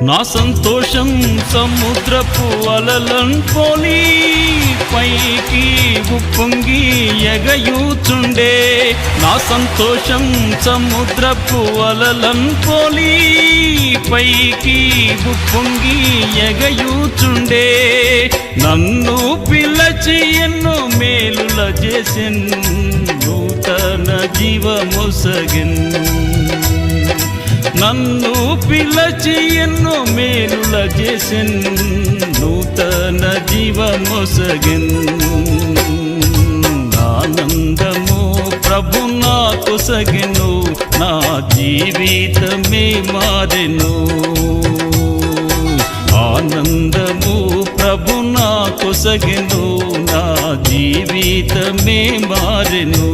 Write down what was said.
నా సంతోషం సముద్రపు అలలను పోలి పైకి ఉప్పొంగి ఎగయూచుండే. నా సంతోషం సముద్రపు అలలను పోలి పైకి ఉప్పొంగి ఎగయూచుండే. నన్ను పిలచి ఎన్నో మేలుల చేసెన్, నూతన జీవమొసగెన్. నన్ను పిలచి ఎన్నో మేలుల చేసెన్, నూతన జీవమొసగెన్. ఆనందము ప్రభు నాకొసగెను, నా జీవితమే మారెను. ఆనందము ప్రభు నాకొసగెను, నా జీవితమే మారెను.